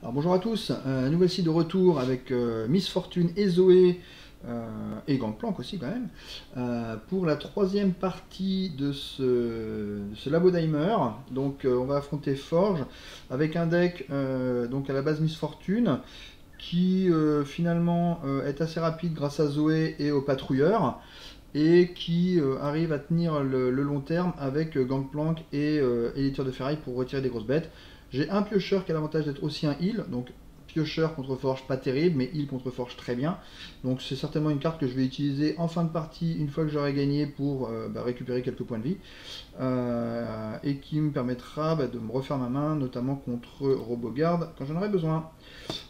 Alors bonjour à tous, nous voici de retour avec Miss Fortune et Zoé, et Gangplank aussi quand même, pour la troisième partie de ce Labodheimer. Donc on va affronter Forge avec un deck donc à la base Miss Fortune qui finalement est assez rapide grâce à Zoé et au patrouilleur et qui arrive à tenir le long terme avec Gangplank et les tirs de ferraille pour retirer des grosses bêtes. J'ai un piocheur qui a l'avantage d'être aussi un heal, donc piocheur contre forge pas terrible, mais heal contre forge très bien. Donc c'est certainement une carte que je vais utiliser en fin de partie une fois que j'aurai gagné pour récupérer quelques points de vie. Et qui me permettra de me refaire ma main, notamment contre Robogarde quand j'en aurai besoin.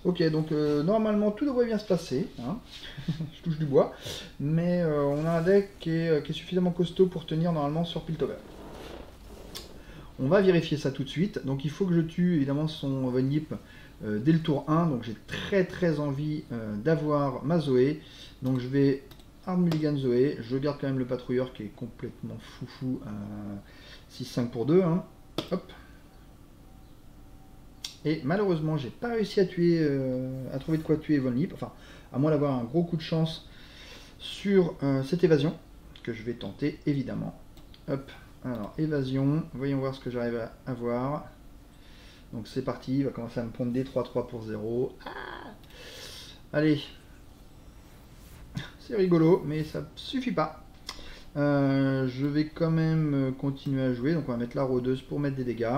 Ok, donc normalement tout devrait bien se passer, hein. Je touche du bois, mais on a un deck qui est suffisamment costaud pour tenir normalement sur Piltover. On va vérifier ça tout de suite, donc il faut que je tue évidemment son Venip dès le tour 1, donc j'ai très envie d'avoir ma Zoé, donc je vais Hard Mulligan Zoé, je garde quand même le patrouilleur qui est complètement foufou à 6-5 pour 2, hein. Hop. Et malheureusement, j'ai pas réussi à tuer, à trouver de quoi tuer Von Lip, enfin, à moins d'avoir un gros coup de chance sur cette évasion, que je vais tenter évidemment. Hop, alors évasion, voyons voir ce que j'arrive à avoir. Donc c'est parti, il va commencer à me pondre des 3-3 pour 0. Ah, allez, c'est rigolo, mais ça suffit pas. Je vais quand même continuer à jouer, donc on va mettre la rôdeuse pour mettre des dégâts.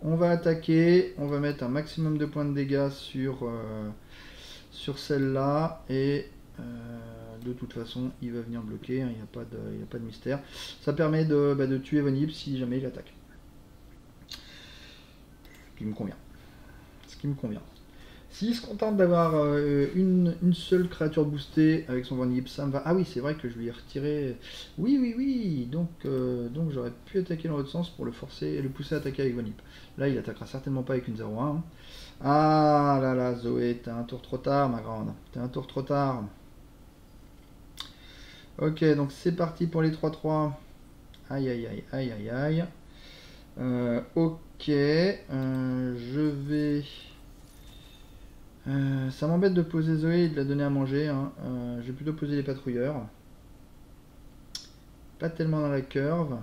On va attaquer, on va mettre un maximum de points de dégâts sur celle-là, et de toute façon il va venir bloquer, hein, il n'y a pas de mystère. Ça permet de tuer Vonib si jamais il attaque. Ce qui me convient. Ce qui me convient. S'il se contente d'avoir une seule créature boostée avec son Vonib, ça me va. Ah oui, c'est vrai que je lui ai retiré. Oui. Donc j'aurais pu attaquer dans l'autre sens pour le forcer et le pousser à attaquer avec Vonib. Là, il attaquera certainement pas avec une 0-1. Hein. Ah là là, Zoé, t'es un tour trop tard, ma grande. T'es un tour trop tard. Ok, donc c'est parti pour les 3-3. Aïe. Ok, je vais... ça m'embête de poser Zoé et de la donner à manger, hein. Je vais plutôt poser les patrouilleurs. Pas tellement dans la curve.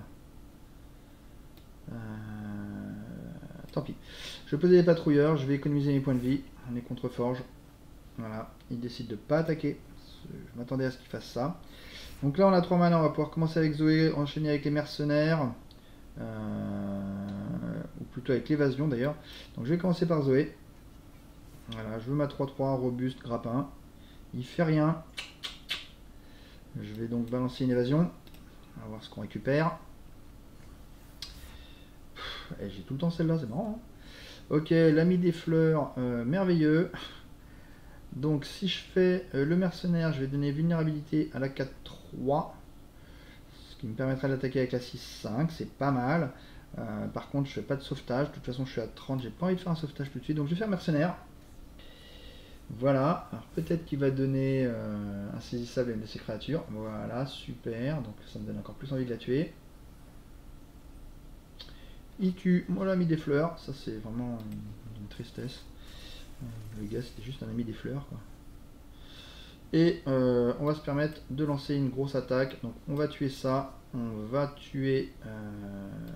Tant pis. Je vais poser les patrouilleurs, je vais économiser mes points de vie. On est contre Forge. Voilà, il décide de pas attaquer. Je m'attendais à ce qu'il fasse ça. Donc là on a 3 mana, on va pouvoir commencer avec Zoé, enchaîner avec les mercenaires. Ou plutôt avec l'évasion d'ailleurs. Donc je vais commencer par Zoé. Voilà, je veux ma 3-3, robuste, grappin. Il fait rien. Je vais donc balancer une évasion. On va voir ce qu'on récupère. J'ai tout le temps celle-là, c'est marrant. Hein. Ok, l'ami des fleurs, merveilleux. Donc si je fais le mercenaire, je vais donner vulnérabilité à la 4-3. Ce qui me permettra d'attaquer avec la 6-5, c'est pas mal. Par contre, je fais pas de sauvetage. De toute façon, je suis à 30, j'ai pas envie de faire un sauvetage tout de suite. Donc je vais faire mercenaire. Voilà, alors peut-être qu'il va donner insaisissable à une de ses créatures. Voilà, super, donc ça me donne encore plus envie de la tuer. Il tue mon ami des fleurs, ça c'est vraiment une tristesse. Le gars c'était juste un ami des fleurs, quoi. Et on va se permettre de lancer une grosse attaque. Donc on va tuer ça, on va tuer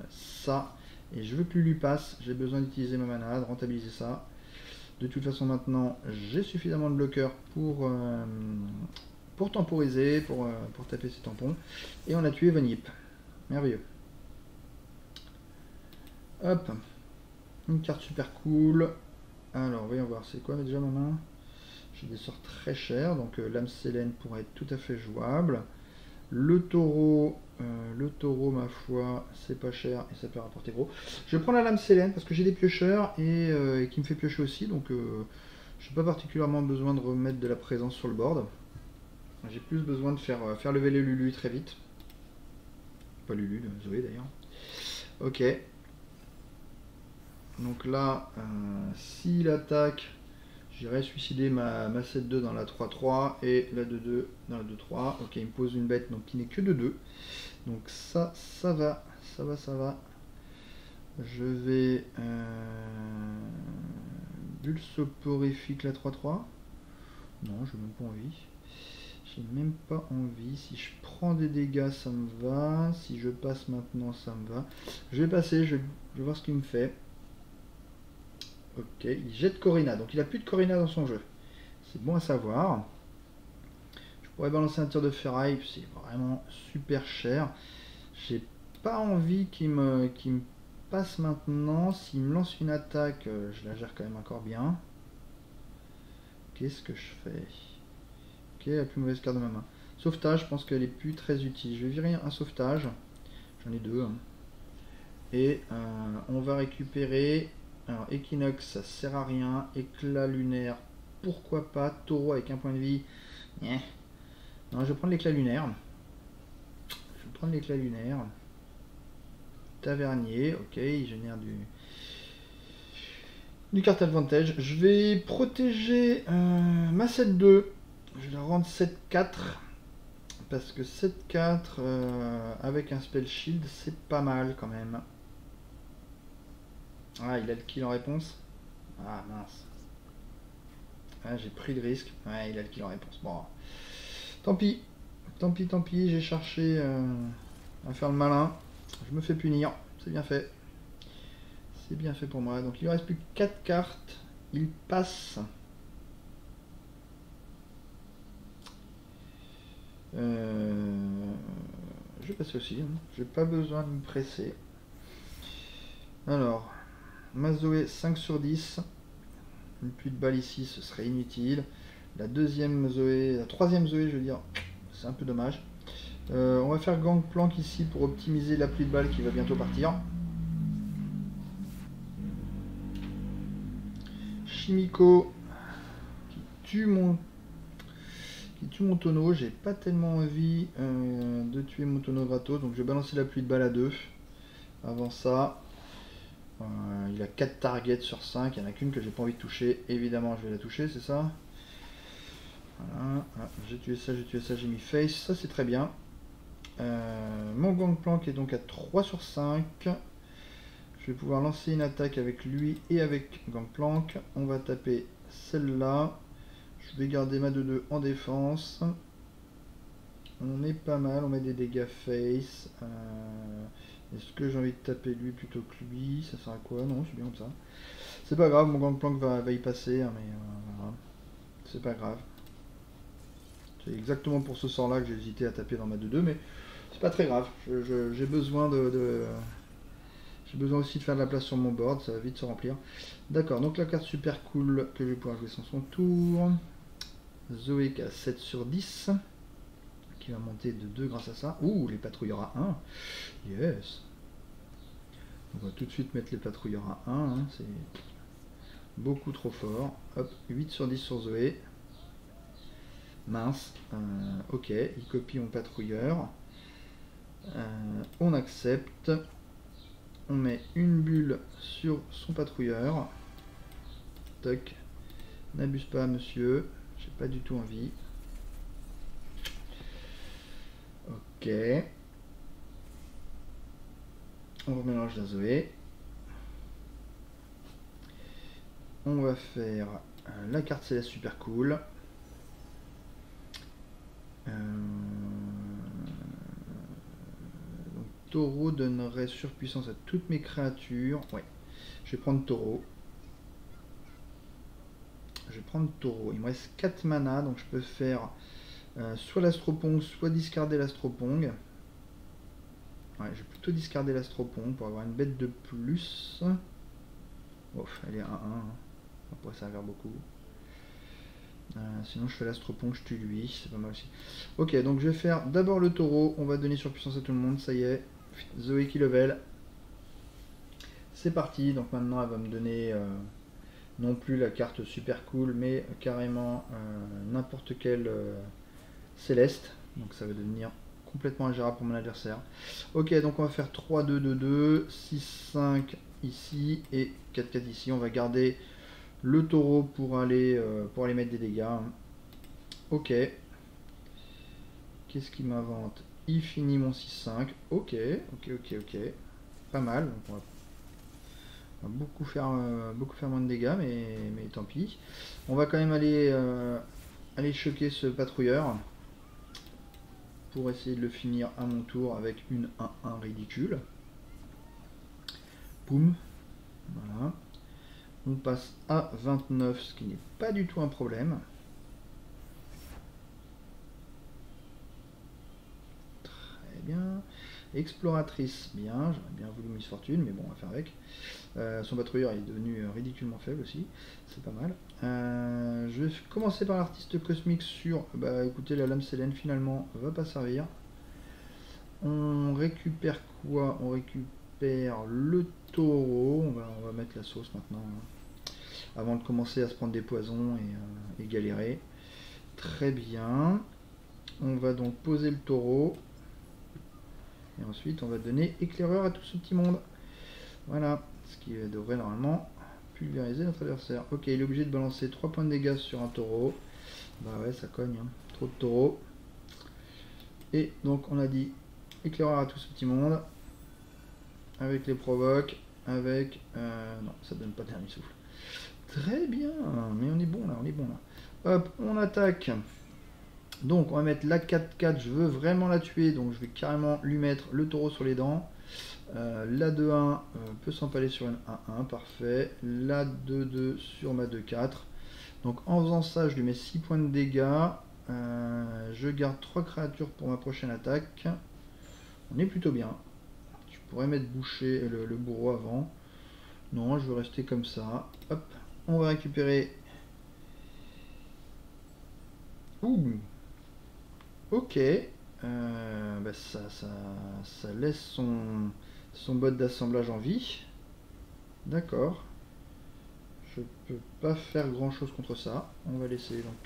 ça. Et je veux plus lui passe, j'ai besoin d'utiliser ma mana, de rentabiliser ça. De toute façon maintenant j'ai suffisamment de bloqueurs pour temporiser, pour taper ces tampons. Et on a tué Vanip. Merveilleux. Hop. Une carte super cool. Alors voyons voir, c'est quoi déjà ma main? J'ai des sorts très chers, donc l'âme Sélène pourrait être tout à fait jouable. Le taureau, ma foi, c'est pas cher et ça peut rapporter gros. Je vais prendre la lame Sélène parce que j'ai des piocheurs et qui me fait piocher aussi, donc je n'ai pas particulièrement besoin de remettre de la présence sur le board. J'ai plus besoin de faire lever les Lulu très vite. Pas Lulu, Zoé d'ailleurs. Ok. Donc là, s'il attaque, j'irai suicider ma 7-2 dans la 3-3 et la 2-2 dans la 2-3. Ok, il me pose une bête donc qui n'est que de 2. Donc ça va. Je vais bulle soporifique la 3-3. Non, j'ai même pas envie. J'ai même pas envie. Si je prends des dégâts, ça me va. Si je passe maintenant, ça me va. Je vais passer, je vais voir ce qu'il me fait. Ok, il jette Corina. Donc il a plus de Corina dans son jeu. C'est bon à savoir. Je pourrais balancer un tir de ferraille. C'est vraiment super cher. J'ai pas envie qu'il me passe maintenant. S'il me lance une attaque, je la gère quand même encore bien. Qu'est-ce que je fais? Ok, la plus mauvaise carte de ma main. Sauvetage, je pense qu'elle est plus très utile. Je vais virer un sauvetage. J'en ai deux. Et on va récupérer... Alors, Equinox, ça sert à rien. Éclat lunaire, pourquoi pas. Taureau avec un point de vie. Non, je vais prendre l'éclat lunaire. Tavernier, ok, il génère du carte advantage. Je vais protéger ma 7-2. Je vais la rendre 7-4. Parce que 7-4 avec un spell shield, c'est pas mal quand même. Ah, il a le kill en réponse. Ah mince. Ah, j'ai pris le risque. Ouais, il a le kill en réponse. Bon. Tant pis. Tant pis, j'ai cherché à faire le malin. Je me fais punir. C'est bien fait. C'est bien fait pour moi. Donc il ne reste plus que 4 cartes. Il passe. Je vais passer aussi. Hein. J'ai pas besoin de me presser. Alors, ma Zoé 5 sur 10. Une pluie de balle ici, ce serait inutile. La troisième Zoé, je veux dire, c'est un peu dommage. On va faire Gangplank ici pour optimiser la pluie de balles qui va bientôt partir. Chimico qui tue mon tonneau. J'ai pas tellement envie de tuer mon tonneau gratos, donc je vais balancer la pluie de balles à 2. Avant ça, il a 4 targets sur 5, il n'y en a qu'une que j'ai pas envie de toucher. Évidemment, je vais la toucher, c'est ça. Voilà, j'ai tué ça, j'ai mis face, ça c'est très bien. Mon Gangplank est donc à 3 sur 5. Je vais pouvoir lancer une attaque avec lui et avec Gangplank. On va taper celle-là. Je vais garder ma 2-2 en défense. On est pas mal, on met des dégâts face. Est-ce que j'ai envie de taper lui plutôt que lui? Ça sert à quoi? Non, c'est bien comme ça. C'est pas grave, mon Gangplank va y passer, hein, mais voilà. C'est pas grave. C'est exactement pour ce sort là que j'ai hésité à taper dans ma 2-2, mais c'est pas très grave. J'ai besoin j'ai besoin aussi de faire de la place sur mon board, ça va vite se remplir. D'accord, donc la carte super cool que je vais pouvoir jouer sans son tour. Zoé qui a 7 sur 10. Qui va monter de 2 grâce à ça. Ouh, les patrouilleurs à 1. Yes. On va tout de suite mettre les patrouilleurs à 1. Hein. C'est beaucoup trop fort. Hop, 8 sur 10 sur Zoé. Mince. Ok, il copie mon patrouilleur. On accepte. On met une bulle sur son patrouilleur. Toc. N'abuse pas, monsieur. J'ai pas du tout envie. Ok. On remélange la Zoé. On va faire la carte céleste super cool. Donc, taureau donnerait surpuissance à toutes mes créatures. Ouais. Je vais prendre taureau. Il me reste 4 mana, donc je peux faire soit l'astropong, soit discarder l'astropong. Ouais, je vais plutôt discarder l'astropong pour avoir une bête de plus. Ouf, elle est 1-1. Hein. Ça va pas servir beaucoup. Sinon je fais l'astropong, je tue lui, c'est pas mal aussi. Ok, donc je vais faire d'abord le taureau. On va donner surpuissance à tout le monde, ça y est. Zoé qui level. C'est parti, donc maintenant elle va me donner non plus la carte super cool, mais carrément n'importe quelle céleste. Donc ça va devenir complètement ingérable pour mon adversaire. Ok, donc on va faire 3-2-2-2, 6-5 ici et 4-4 ici. On va garder le taureau pour aller mettre des dégâts. Ok. Qu'est-ce qu'il m'invente? Il finit mon 6-5. Ok. Pas mal. Donc on va On va beaucoup faire moins de dégâts, mais tant pis. On va quand même aller choquer ce patrouilleur pour essayer de le finir à mon tour avec une 1-1 ridicule. Boum. Voilà. On passe à 29, ce qui n'est pas du tout un problème. Très bien. Exploratrice, bien. J'aurais bien voulu Miss Fortune, mais bon, on va faire avec. Son patrouilleur est devenu ridiculement faible aussi. C'est pas mal. Je vais commencer par l'artiste cosmique sur... Bah écoutez, la lame Sélène finalement va pas servir. On récupère quoi? On récupère le taureau. On va mettre la sauce maintenant. Hein, avant de commencer à se prendre des poisons et galérer. Très bien. On va donc poser le taureau. Et ensuite, on va donner éclaireur à tout ce petit monde. Voilà. Ce qui devrait normalement pulvériser notre adversaire. Ok, il est obligé de balancer 3 points de dégâts sur un taureau. Bah ouais, ça cogne. Hein. Trop de taureaux. Et donc, on a dit éclaireur à tout ce petit monde. Avec les provoques. Avec... non, ça donne pas dernier souffle. Très bien. Mais on est bon là, on est bon là. Hop, on attaque. Donc, on va mettre la 4-4. Je veux vraiment la tuer. Donc, je vais carrément lui mettre le taureau sur les dents. La 2-1 peut s'empaler sur une 1-1, parfait. La 2-2 sur ma 2-4. Donc en faisant ça, je lui mets 6 points de dégâts. Je garde 3 créatures pour ma prochaine attaque. On est plutôt bien. Je pourrais mettre boucher le bourreau avant. Non, je veux rester comme ça. Hop, on va récupérer. Ouh. Ok. Bah ça laisse son bot d'assemblage en vie. D'accord. Je peux pas faire grand chose contre ça. On va laisser donc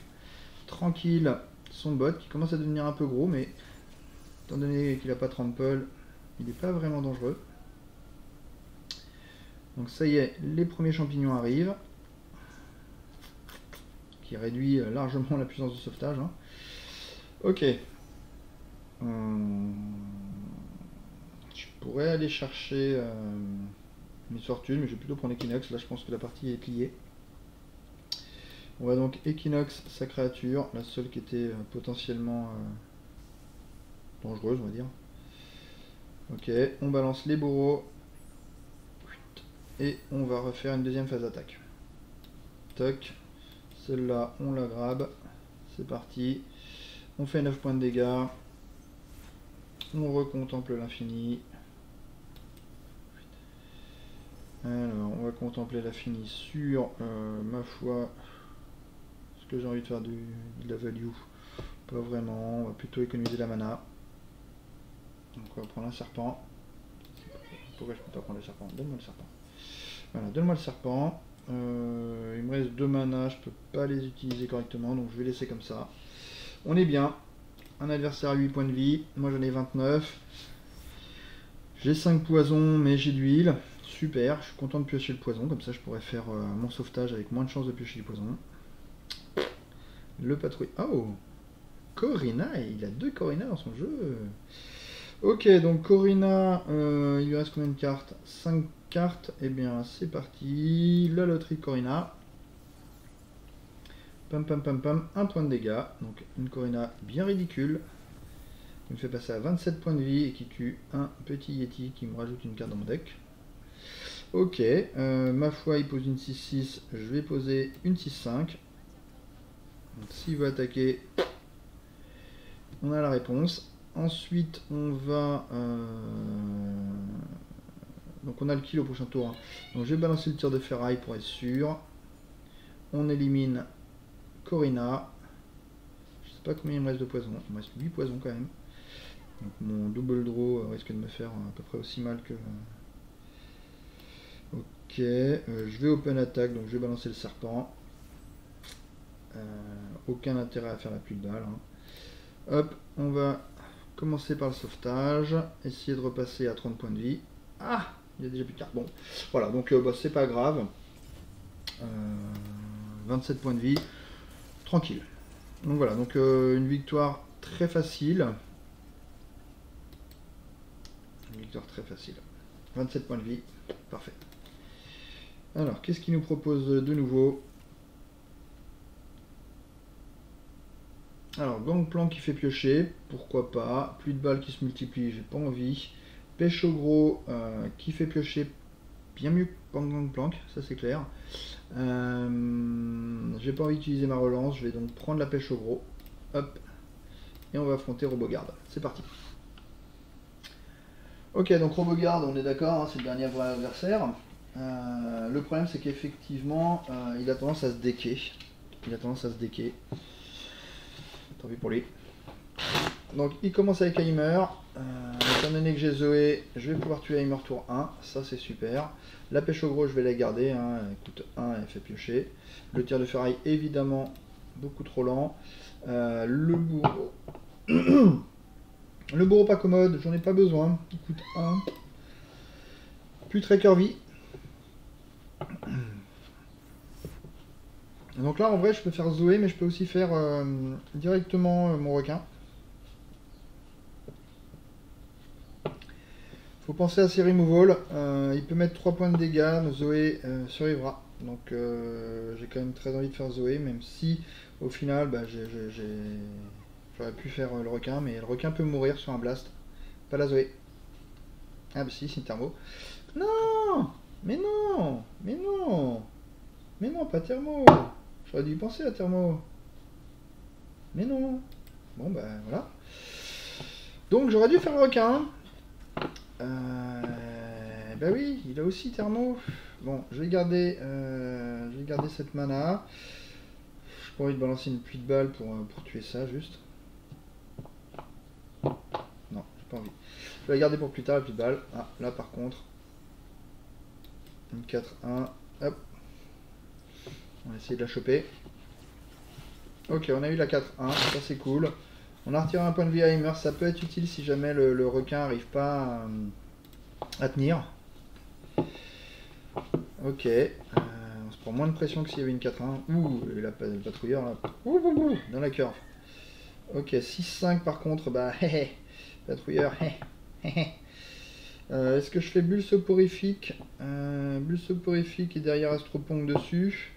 tranquille son bot qui commence à devenir un peu gros, mais étant donné qu'il n'a pas trample, il n'est pas vraiment dangereux. Donc ça y est, les premiers champignons arrivent, qui réduit largement la puissance de sauvetage. Hein. Ok. Je pourrais aller chercher Miss Fortune, mais je vais plutôt prendre Equinox. Là, je pense que la partie est pliée. On va donc Equinox, sa créature, la seule qui était potentiellement dangereuse, on va dire. Ok, on balance les bourreaux. Et on va refaire une deuxième phase d'attaque. Toc. Celle-là, on la grabe. C'est parti. On fait 9 points de dégâts. On recontemple l'infini. Alors, on va contempler l'infini sur, ma foi, ce que j'ai envie de faire de la value. Pas vraiment, on va plutôt économiser la mana. Donc on va prendre un serpent. Pourquoi je peux pas prendre le serpent? Donne-moi le serpent. Voilà, donne-moi le serpent. Il me reste 2 mana, je peux pas les utiliser correctement, donc je vais laisser comme ça. On est bien. Un adversaire à 8 points de vie, moi j'en ai 29. J'ai 5 poisons, mais j'ai de l'huile. Super, je suis content de piocher le poison, comme ça je pourrais faire mon sauvetage avec moins de chances de piocher du poison. Le patrouille. Oh, Corina, il a 2 Corina dans son jeu. Ok, donc Corina, il lui reste combien de cartes? 5 cartes, et bien c'est parti. La loterie de Corina. Pam pam pam pam, 1 point de dégâts. Donc une Corina bien ridicule. Qui me fait passer à 27 points de vie et qui tue un petit Yeti qui me rajoute une carte dans mon deck. Ok, ma foi il pose une 6-6, je vais poser une 6-5. S'il veut attaquer, on a la réponse. Ensuite on va... donc on a le kill au prochain tour. Hein. Donc je vais balancer le tir de ferraille pour être sûr. On élimine Corina. Je sais pas combien il me reste de poison. Il me reste 8 poisons quand même. Donc mon double draw risque de me faire à peu près aussi mal que... Ok, je vais open attack, donc je vais balancer le serpent. Aucun intérêt à faire la pluie de balles. Hein. Hop, on va commencer par le sauvetage. Essayer de repasser à 30 points de vie. Ah, il y a déjà plus de cartes. Bon, voilà, donc bah, c'est pas grave. 27 points de vie. Tranquille. Donc voilà, donc une victoire très facile. Une victoire très facile. 27 points de vie. Parfait. Alors, qu'est-ce qu'il nous propose de nouveau? Alors, Gangplank qui fait piocher, pourquoi pas. Plus de balles qui se multiplient, j'ai pas envie. Pêche au gros qui fait piocher, bien mieux que Gangplank, ça c'est clair. J'ai pas envie d'utiliser ma relance, je vais donc prendre la pêche au gros. Hop. Et on va affronter Robogarde. C'est parti. Ok, donc Robogarde, on est d'accord, hein, c'est le dernier vrai adversaire. Le problème c'est qu'effectivement, il a tendance à se decker. Tant pis pour lui. Donc il commence avec Heimer. Étant donné que j'ai Zoé, je vais pouvoir tuer Heimer tour 1. Ça c'est super. La pêche au gros, je vais la garder. Hein. Elle coûte 1, elle fait piocher. Le tir de ferraille, évidemment, beaucoup trop lent. Le bourreau. Le bourreau pas commode, j'en ai pas besoin. Il coûte 1. Plus très curvy. Donc là, en vrai, je peux faire Zoé, mais je peux aussi faire directement mon requin. Faut penser à ses removal. Il peut mettre 3 points de dégâts. Zoé survivra. Donc j'ai quand même très envie de faire Zoé, même si au final, bah, j'aurais pu faire le requin, mais le requin peut mourir sur un blast. Pas la Zoé. Ah bah si, c'est une thermo. Non! Mais non! Mais non! Mais non, pas thermo! J'aurais dû y penser à thermo. Mais non! Bon bah voilà. Donc j'aurais dû faire le requin. Bah oui, il a aussi thermo. Bon, je vais garder cette mana. J'ai pas envie de balancer une pluie de balles pour tuer ça, juste. Non, j'ai pas envie. Je vais la garder pour plus tard, la pluie de balles. Ah, là par contre. Une 4-1. Hop. On va essayer de la choper. Ok, on a eu la 4-1, ça c'est cool. On a retiré un point de vie à Heimer, ça peut être utile si jamais le requin n'arrive pas à tenir. Ok, on se prend moins de pression que s'il y avait une 4-1. Ouh, le patrouilleur là. Ouh, dans la curve. Ok, 6-5 par contre, bah hé patrouilleur, est-ce que je fais bulle soporifique bulle soporifique et derrière Astropong dessus.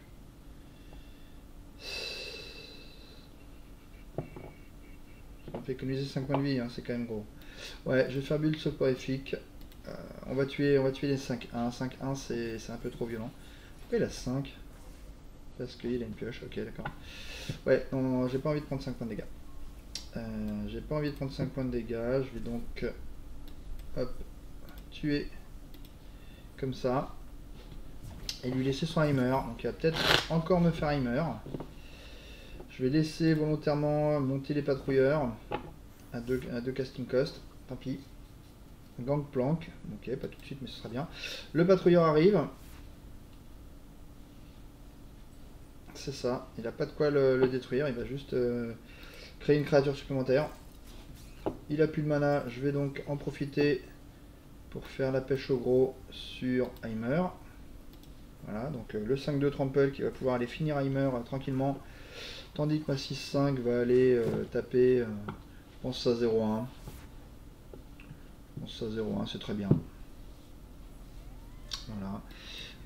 Ça me fait économiser 5 points de vie, hein, c'est quand même gros. Ouais, je vais faire bulle soporifique. On va tuer les 5-1. 5-1 c'est un peu trop violent. Pourquoi il a 5? Parce qu'il a une pioche, ok d'accord. Ouais, non, j'ai pas envie de prendre 5 points de dégâts. J'ai pas envie de prendre 5 points de dégâts. Je vais donc hop, tuer comme ça. Et lui laisser son Heimer. Donc il va peut-être encore me faire Heimer. Je vais laisser volontairement monter les patrouilleurs à 2 casting cost. Tant pis. Gangplank. Ok, pas tout de suite, mais ce sera bien. Le patrouilleur arrive. C'est ça. Il n'a pas de quoi le détruire. Il va juste créer une créature supplémentaire. Il a plus de mana. Je vais donc en profiter pour faire la pêche au gros sur Heimer. Voilà, donc le 5-2 Trample qui va pouvoir aller finir Heimer tranquillement. Tandis que ma 6-5 va aller taper, je pense à 0-1. Je pense à 0-1, c'est très bien. Voilà.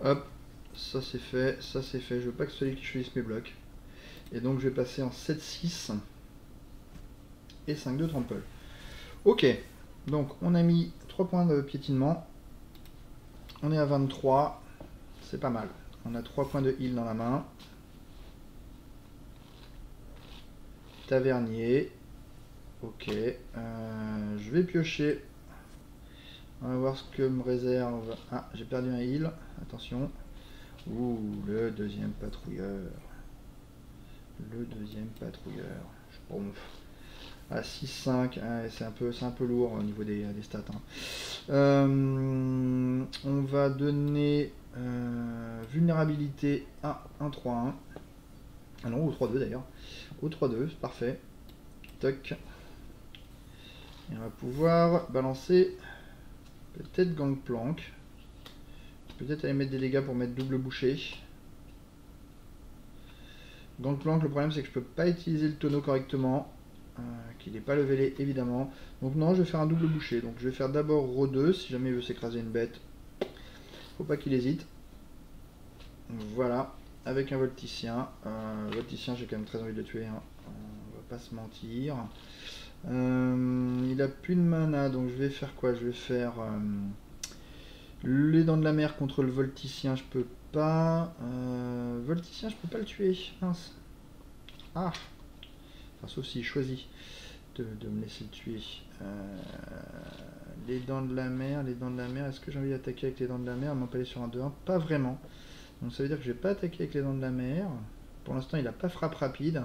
Hop, ça c'est fait, ça c'est fait. Je veux pas que ce soit lui qui choisisse mes blocs. Et donc je vais passer en 7-6 et 5-2 Trample. Ok, donc on a mis 3 points de piétinement. On est à 23, c'est pas mal. On a 3 points de heal dans la main. Tavernier. Ok. Je vais piocher. On va voir ce que me réserve. Ah, j'ai perdu un heal. Attention. Ouh, le deuxième patrouilleur. Le deuxième patrouilleur. Je pompe. À 6-5, hein, c'est un peu lourd au niveau des stats. Hein. On va donner vulnérabilité à 1-3-1. Ah non, au 3-2 d'ailleurs. Au 3-2, c'est parfait. Toc. Et on va pouvoir balancer peut-être Gangplank. Peut-être aller mettre des dégâts pour mettre double bouchée. Gangplank, le problème c'est que je peux pas utiliser le tonneau correctement. Qu'il n'est pas levelé évidemment. Donc non, je vais faire un double boucher. Donc je vais faire d'abord Ro 2 si jamais il veut s'écraser une bête. Faut pas qu'il hésite. Voilà, avec un volticien. Volticien, j'ai quand même très envie de le tuer, hein. On va pas se mentir. Il a plus de mana, donc je vais faire quoi? Je vais faire les dents de la mer contre le volticien, je peux pas. Volticien, je peux pas le tuer. Mince. Ah, enfin, sauf s'il choisit de me laisser le tuer. Les dents de la mer, est-ce que j'ai envie d'attaquer avec les dents de la mer? Elle m'empêche sur un 2-1, pas vraiment. Donc ça veut dire que je vais pas attaquer avec les dents de la mer. Pour l'instant, il n'a pas frappe rapide.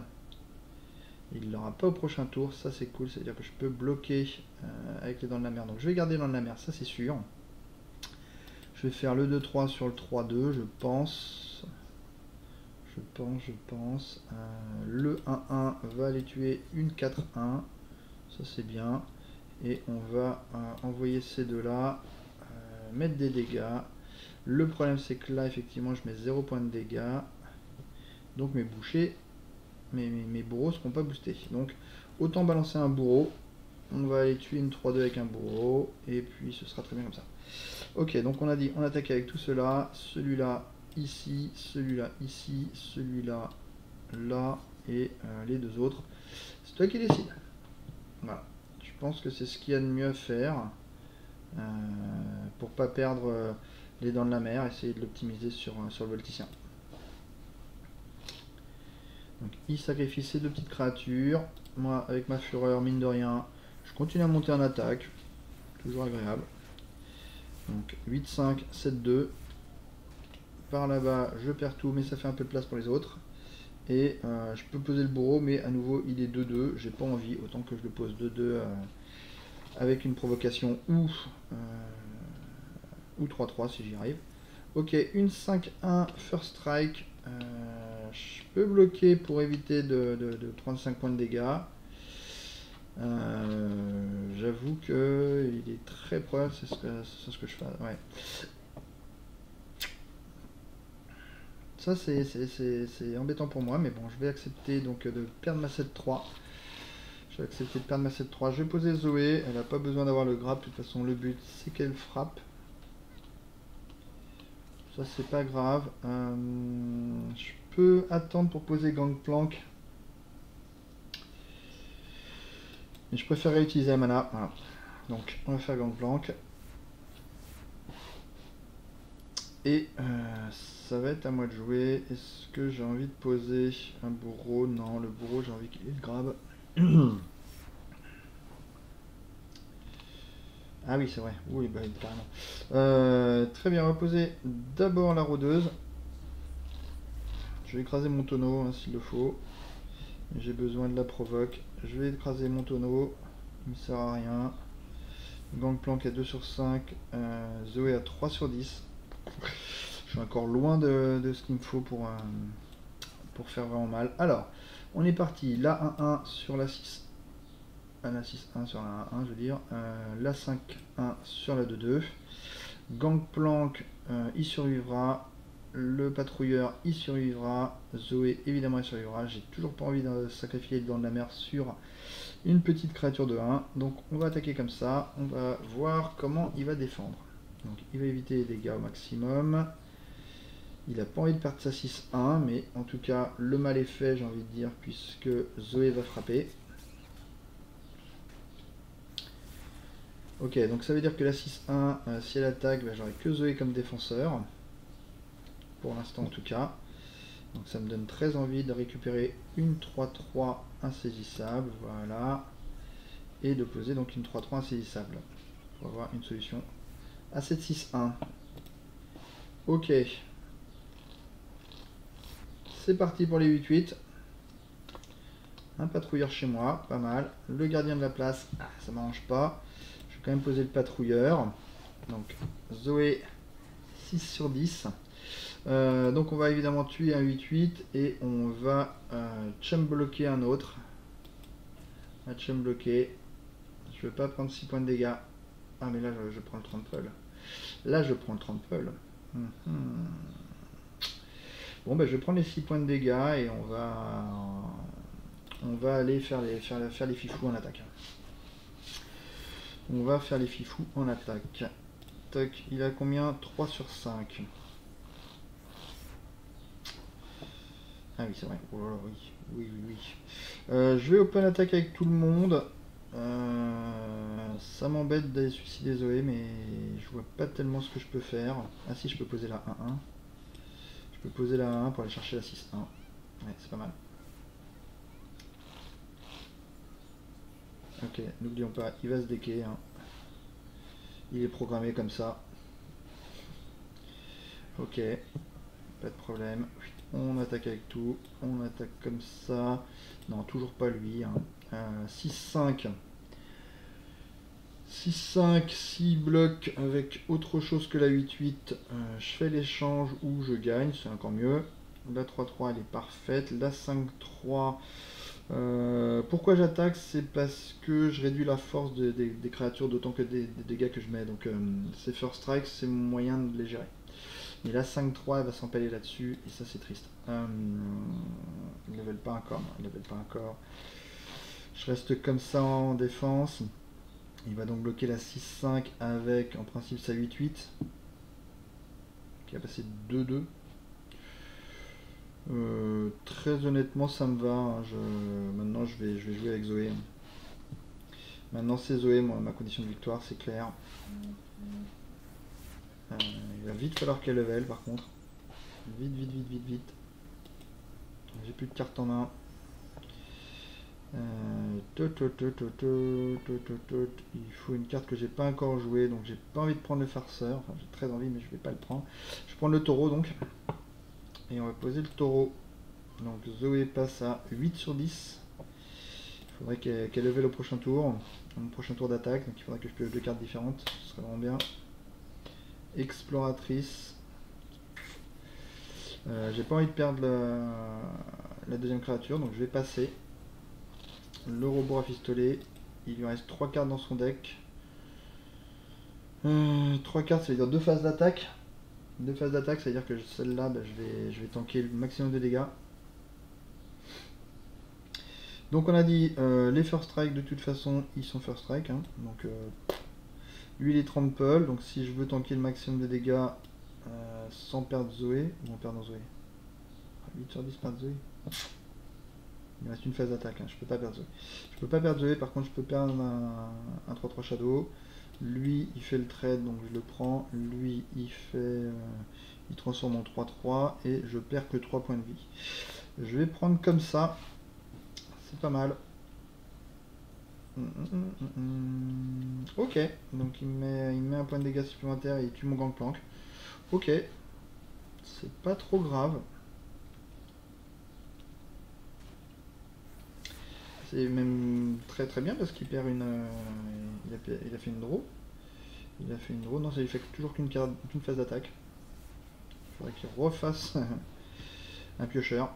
Il ne l'aura pas au prochain tour, ça c'est cool, c'est-à-dire que je peux bloquer avec les dents de la mer. Donc je vais garder les dents de la mer, ça c'est sûr. Je vais faire le 2-3 sur le 3-2, je pense. Je pense. Le 1-1 va aller tuer une 4-1. Ça c'est bien. Et on va envoyer ces deux-là, mettre des dégâts. Le problème c'est que là effectivement je mets 0 points de dégâts. Donc mes bouchers, mes bourreaux seront pas boostés. Donc autant balancer un bourreau. On va aller tuer une 3-2 avec un bourreau. Et puis ce sera très bien comme ça. Ok, donc on a dit on attaque avec tout cela. Celui-là ici, celui-là ici, celui-là là. Et les deux autres. C'est toi qui décides. Voilà. Je pense que c'est ce qu'il y a de mieux à faire. Pour pas perdre les dents de la mer. Essayer de l'optimiser sur le volticien. Donc il sacrifie ces deux petites créatures. Moi avec ma fureur, mine de rien, je continue à monter en attaque. Toujours agréable. Donc 8-5, 7-2. Par là-bas, je perds tout, mais ça fait un peu de place pour les autres. Et je peux poser le bourreau, mais à nouveau il est 2-2. J'ai pas envie, autant que je le pose 2-2 avec une provocation ou 3-3 si j'y arrive. Ok, une 5-1 first strike. Je peux bloquer pour éviter de 35 points de dégâts. J'avoue que il est très probable, c'est ce que je fais. Ouais. Ça c'est embêtant pour moi, mais bon, je vais accepter donc de perdre ma 7-3. Je vais accepter de perdre ma 7-3. Je vais poser Zoé, elle n'a pas besoin d'avoir le grab, de toute façon le but c'est qu'elle frappe. Ça c'est pas grave. Je peux attendre pour poser Gangplank. Mais je préfère réutiliser la mana. Voilà. Donc on va faire Gangplank. Et ça va être à moi de jouer. Est-ce que j'ai envie de poser un bourreau? Non, le bourreau j'ai envie qu'il ait le grab. Ah oui, c'est vrai. Oui, bah carrément. Très bien, on va poser d'abord la rôdeuse. Je vais écraser mon tonneau hein, s'il le faut. J'ai besoin de la provoque. Je vais écraser mon tonneau. Il ne sert à rien. Gangplank à 2 sur 5. Zoé à 3 sur 10. Je suis encore loin de ce qu'il me faut pour faire vraiment mal. Alors, on est parti. La 1-1 sur la 6. La 6-1 sur la 1-1, je veux dire. La 5-1 sur la 2-2. Gangplank, il survivra. Le patrouilleur, il survivra. Zoé, évidemment, il survivra. J'ai toujours pas envie de sacrifier les dents de la mer sur une petite créature de 1. Donc, on va attaquer comme ça. On va voir comment il va défendre. Donc, il va éviter les dégâts au maximum. Il n'a pas envie de perdre sa 6-1, mais en tout cas, le mal est fait, j'ai envie de dire, puisque Zoé va frapper. Ok, donc ça veut dire que la 6-1, si elle attaque, bah, j'aurai que Zoé comme défenseur. Pour l'instant en tout cas. Donc ça me donne très envie de récupérer une 3-3 insaisissable, voilà. Et de poser donc une 3-3 insaisissable. Pour avoir une solution à cette 6-1. Ok. C'est parti pour les 8-8. Un patrouilleur chez moi, pas mal. Le gardien de la place, ça m'arrange pas. Je vais quand même poser le patrouilleur. Donc Zoé 6 sur 10. Donc on va évidemment tuer un 8-8 et on va chum bloquer un autre. Un chum bloquer. Je veux pas prendre 6 points de dégâts. Ah mais là je prends le trample. Là je prends le trample. Bon bah je vais prendre les 6 points de dégâts et on va aller faire les fifous en attaque. On va faire les fifous en attaque. Toc, il a combien? 3 sur 5. Ah oui, c'est vrai. Oh là là, oui. Oui, oui, oui. Je vais open attack avec tout le monde. Ça m'embête d'aller suicider Zoé, mais je vois pas tellement ce que je peux faire. Ah si, je peux poser la 1-1. Je peux poser la 1 pour aller chercher la 6-1. Ouais, c'est pas mal. Ok, n'oublions pas, il va se decker. Hein. Il est programmé comme ça. Ok, pas de problème. On attaque avec tout. On attaque comme ça. Non, toujours pas lui. Hein. 6-5. 6-5, 6 blocs avec autre chose que la 8-8. Je fais l'échange ou je gagne, c'est encore mieux. La 3-3 elle est parfaite. La 5-3. Pourquoi j'attaque? C'est parce que je réduis la force des créatures d'autant que des dégâts que je mets. Donc ces first strikes, c'est mon moyen de les gérer. Et la 5-3 elle va s'empaler là-dessus et ça c'est triste. Il level pas encore, non, il level pas encore. Je reste comme ça en défense. Il va donc bloquer la 6-5 avec en principe sa 8-8 qui a passé 2-2. Très honnêtement ça me va. Hein. Maintenant je vais jouer avec Zoé. Maintenant c'est Zoé, moi, ma condition de victoire c'est clair. Il va vite falloir qu'elle level par contre. Vite, vite, vite, vite, vite. J'ai plus de cartes en main. Il faut une carte que j'ai pas encore jouée, donc j'ai pas envie de prendre le farceur. Enfin, j'ai très envie, mais je vais pas le prendre. Je prends le taureau donc. Et on va poser le taureau. Donc Zoé passe à 8 sur 10. Il faudrait qu'elle level au prochain tour. Au prochain tour d'attaque, donc il faudrait que je pioche 2 cartes différentes. Ce serait vraiment bien. Exploratrice. J'ai pas envie de perdre la deuxième créature, donc je vais passer. Le robot à pistolet. Il lui reste 3 cartes dans son deck. 3 cartes, ça veut dire 2 phases d'attaque. 2 phases d'attaque, ça veut dire que celle-là, bah, je vais tanker le maximum de dégâts. Donc on a dit les first strike de toute façon ils sont first strike. Hein. Donc lui il est trample, donc si je veux tanker le maximum de dégâts sans perdre Zoé, ou en perdant Zoé. 8 sur 10 perdre Zoé. Il me reste une phase d'attaque, hein. Je peux pas perdre Zoé. Je peux pas perdre Zoé, par contre je peux perdre un 3-3 Shadow. Lui il fait le trade donc je le prends. Lui il fait. Il transforme en 3-3 et je perds que 3 points de vie. Je vais prendre comme ça. C'est pas mal. Ok, donc il met un point de dégâts supplémentaire et il tue mon Gangplank. Ok, c'est pas trop grave. C'est même très très bien parce qu'il perd une. Il a fait une draw. Il a fait une draw. Non, ça lui fait toujours qu'une phase d'attaque. Il faudrait qu'il refasse un piocheur.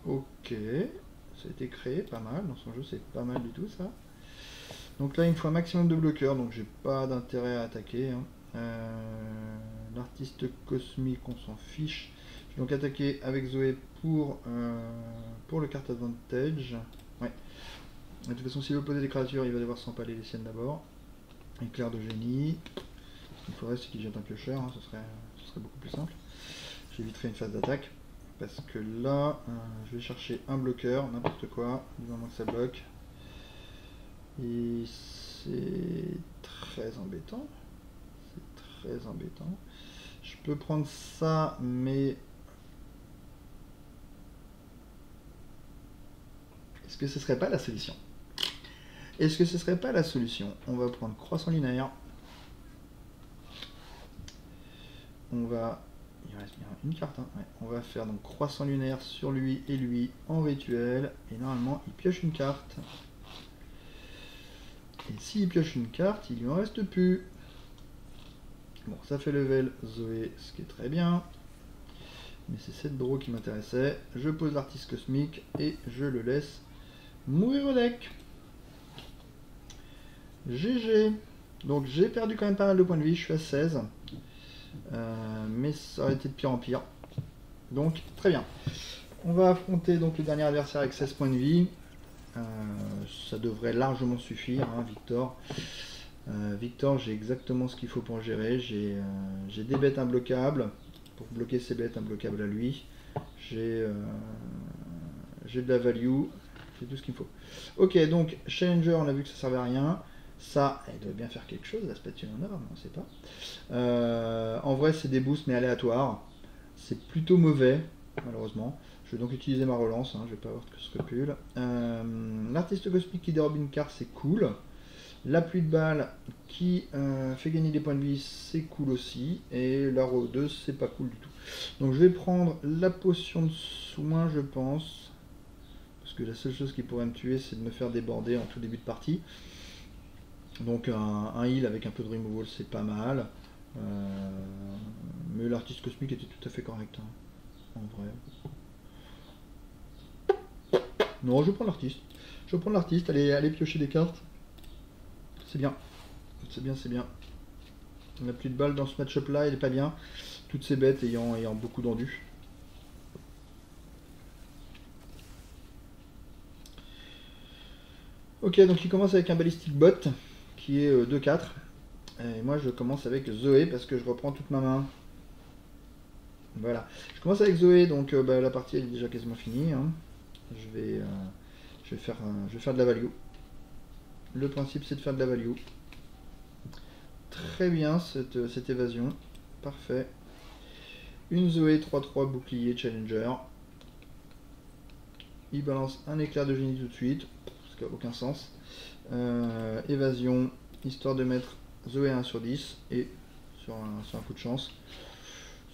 Ok. Ça a été créé, pas mal. Dans son jeu, c'est pas mal du tout ça. Donc là, il me faut un maximum de bloqueurs, donc j'ai pas d'intérêt à attaquer. Hein. L'artiste cosmique, on s'en fiche. Je vais donc attaquer avec Zoé pour le carte advantage. Ouais. De toute façon, s'il veut poser des créatures, il va devoir s'empaler les siennes d'abord. Éclair de génie. Ce qu'il faudrait, c'est qu'il jette un piocheur, hein. Ce serait beaucoup plus simple. J'éviterai une phase d'attaque. Parce que là, je vais chercher un bloqueur, n'importe quoi, du moment que ça bloque. Et c'est très embêtant. C'est très embêtant. Je peux prendre ça, mais... Est-ce que ce serait pas la solution? Est-ce que ce serait pas la solution? On va prendre croissant lunaire. On va... Il reste bien une carte. Hein. Ouais. On va faire donc croissant lunaire sur lui et lui en rituel. Et normalement, il pioche une carte. Et s'il pioche une carte, il lui en reste plus. Bon, ça fait level Zoé, ce qui est très bien. Mais c'est cette draw qui m'intéressait. Je pose l'artiste cosmique et je le laisse mourir au deck. GG. Donc j'ai perdu quand même pas mal de points de vie, je suis à 16. Mais ça aurait été de pire en pire. Donc très bien. On va affronter donc le dernier adversaire avec 16 points de vie. Ça devrait largement suffire, hein, Victor. Victor, j'ai exactement ce qu'il faut pour gérer. J'ai des bêtes imbloquables. pour bloquer ses bêtes imbloquables à lui. J'ai de la value, j'ai tout ce qu'il me faut. Ok, donc Challenger, on a vu que ça servait à rien. Ça, elle doit bien faire quelque chose, la spatule en or, mais on sait pas. En vrai, c'est des boosts, mais aléatoires. C'est plutôt mauvais, malheureusement. Je vais donc utiliser ma relance, hein, je vais pas avoir de scrupule. L'artiste cosmique qui dérobe une carte, c'est cool. La pluie de balles qui fait gagner des points de vie, c'est cool aussi. Et la rôdeuse, c'est pas cool du tout. Donc je vais prendre la potion de soin, je pense. Parce que la seule chose qui pourrait me tuer, c'est de me faire déborder en tout début de partie. Donc un heal avec un peu de removal, c'est pas mal. Mais l'artiste cosmique était tout à fait correct, hein, en vrai. Non, je vais prendre l'artiste. Je vais prendre l'artiste, aller piocher des cartes. C'est bien. C'est bien, c'est bien. On a plus de balles dans ce match-up là, il est pas bien. Toutes ces bêtes ayant beaucoup d'endus. Ok, donc il commence avec un Ballistic Bot qui est 2-4. Et moi je commence avec Zoé parce que je reprends toute ma main. Voilà. Je commence avec Zoé, donc la partie elle est déjà quasiment finie, hein. Je vais faire de la value. Le principe c'est de faire de la value. Très bien cette évasion. Parfait. Une Zoé 3-3 bouclier challenger. Il balance un éclair de génie tout de suite. Parce qu'il n'a aucun sens. Évasion, histoire de mettre Zoé 1 sur 10. Et sur un coup de chance.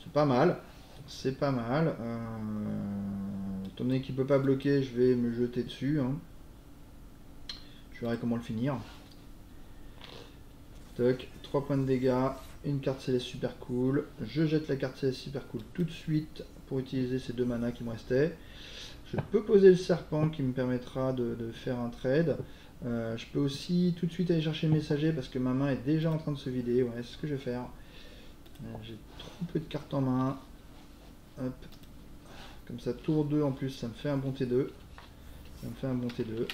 C'est pas mal. C'est pas mal. Étant donné qu'il ne peut pas bloquer, je vais me jeter dessus, hein. Je verrai comment le finir. Toc, 3 points de dégâts, une carte céleste super cool. Je jette la carte céleste super cool tout de suite pour utiliser ces 2 manas qui me restaient. Je peux poser le serpent qui me permettra de faire un trade. Je peux aussi tout de suite aller chercher le messager parce que ma main est déjà en train de se vider. Ouais, c'est ce que je vais faire. J'ai trop peu de cartes en main. Hop. Comme ça, tour 2 en plus, ça me fait un bon T2. Ça me fait un bon T2.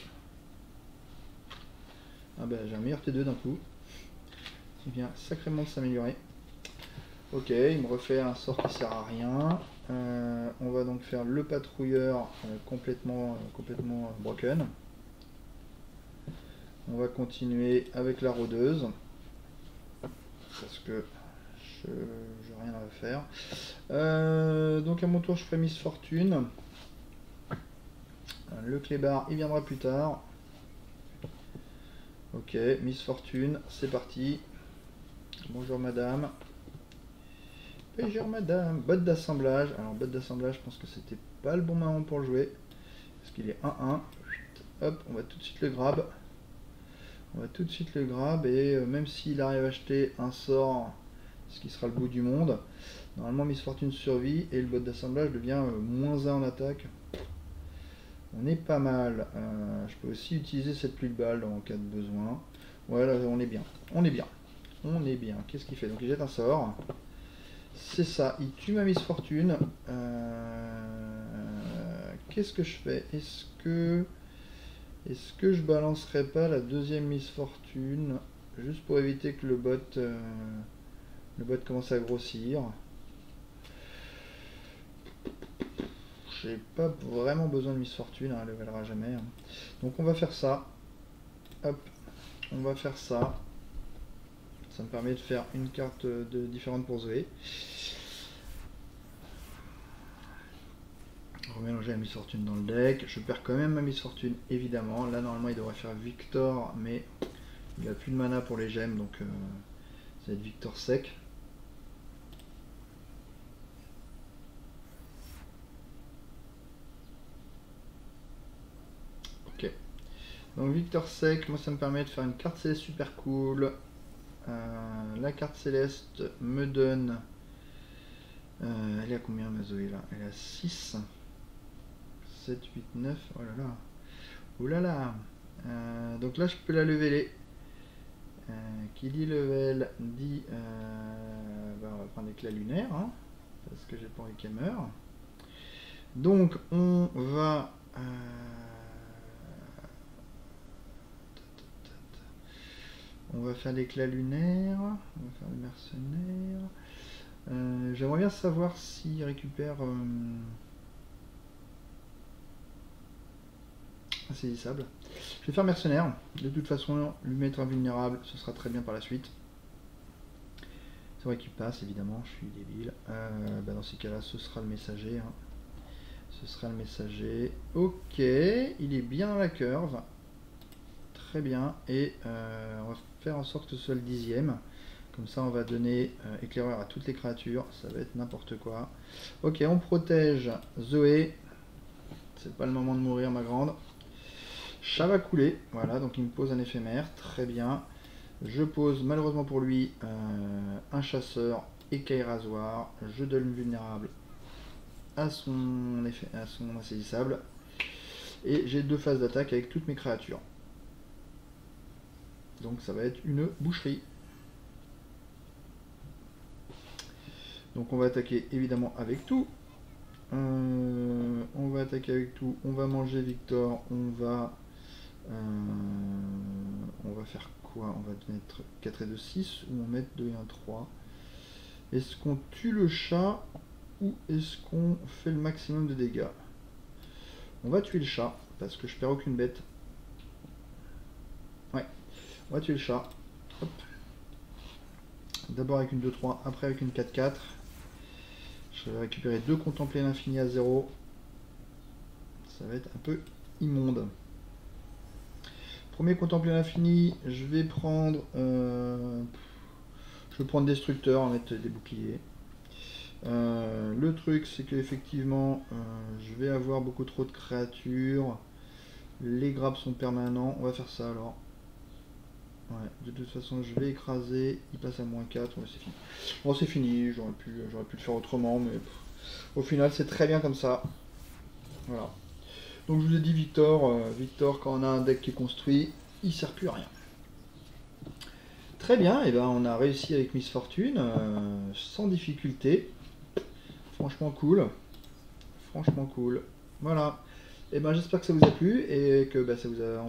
Ah ben, j'ai un meilleur T2 d'un coup. Qui vient sacrément de s'améliorer. Ok, il me refait un sort qui sert à rien. On va donc faire le patrouilleur complètement broken. On va continuer avec la rôdeuse. Parce que je n'ai rien à faire. Donc à mon tour, je ferai Miss Fortune. Le clébard, il viendra plus tard. Ok, Miss Fortune, c'est parti. Bonjour madame. Bonjour madame. Botte d'assemblage. Alors botte d'assemblage, je pense que c'était pas le bon moment pour le jouer. Parce qu'il est 1-1. Hop, on va tout de suite le grab. On va tout de suite le grab et même s'il arrive à acheter un sort, ce qui sera le bout du monde, normalement Miss Fortune survit et le bot d'assemblage devient -1 en attaque. On est pas mal. Je peux aussi utiliser cette pluie de balles en cas de besoin. Voilà, on est bien. On est bien. On est bien. Qu'est-ce qu'il fait? Donc il jette un sort. C'est ça, il tue ma Miss Fortune. Qu'est-ce que je fais? Est-ce que je balancerai pas la deuxième Miss Fortune juste pour éviter que le bot commence à grossir? J'ai pas vraiment besoin de Miss Fortune, hein, elle ne valera jamais, hein. Donc on va faire ça. Hop, on va faire ça. Ça me permet de faire une carte différente pour Zoé. Remélanger la Miss Fortune dans le deck. Je perds quand même ma Miss Fortune, évidemment. Là, normalement, il devrait faire Victor, mais il a plus de mana pour les gemmes, donc ça va être Victor sec. Ok. Donc Victor sec, moi ça me permet de faire une carte céleste super cool. La carte céleste me donne... elle est à combien ma Zoé là? Elle est à 6. 7, 8, 9. Oh là là. Oh là là. Donc là je peux la leveler. Qui dit level dit... on va prendre l'éclat lunaire. Hein, parce que j'ai pas envie qu'elle meure. Donc on va... on va faire l'éclat lunaire. On va faire le mercenaire. J'aimerais bien savoir s'il récupère insaisissable. Je vais faire mercenaire. De toute façon, lui mettre invulnérable, ce sera très bien par la suite. C'est vrai qu'il passe, évidemment, je suis débile. Dans ces cas-là, ce sera le messager. Hein. Ce sera le messager. Ok, il est bien dans la curve. Très bien. Et on va faire en sorte que ce soit le 10e. Comme ça, on va donner éclaireur à toutes les créatures. Ça va être n'importe quoi. Ok, on protège Zoé. C'est pas le moment de mourir, ma grande. Chat va couler. Voilà, donc il me pose un éphémère. Très bien. Je pose, malheureusement pour lui, un chasseur et Caille rasoir. Je donne vulnérable à son insaisissable. Et j'ai 2 phases d'attaque avec toutes mes créatures. Donc ça va être une boucherie. Donc on va attaquer évidemment avec tout. On va attaquer avec tout. On va manger Victor. On va faire quoi? On va mettre 4 et 2, 6 ou on met 2 et 1, 3. Est-ce qu'on tue le chat ou est-ce qu'on fait le maximum de dégâts? On va tuer le chat parce que je perds aucune bête. Ouais, on va tuer le chat. D'abord avec une 2-3, après avec une 4-4. Je vais récupérer 2 contempler l'infini à 0. Ça va être un peu immonde. Premier contempler l'infini, je vais prendre destructeur, on va mettre des boucliers. Le truc c'est que effectivement je vais avoir beaucoup trop de créatures. Les grappes sont permanents, on va faire ça alors. Ouais, de toute façon je vais écraser, il passe à -4, ouais, c'est fini. Bon c'est fini, j'aurais pu le faire autrement, mais au final c'est très bien comme ça. Voilà. Donc je vous ai dit Victor, quand on a un deck qui est construit, il sert plus à rien. Très bien, et ben on a réussi avec Miss Fortune, sans difficulté. Franchement cool. Franchement cool. Voilà. Et ben j'espère que ça vous a plu et que ça vous a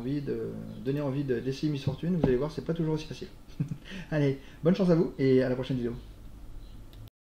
donné envie d'essayer Miss Fortune. Vous allez voir, c'est pas toujours aussi facile. Allez, bonne chance à vous et à la prochaine vidéo.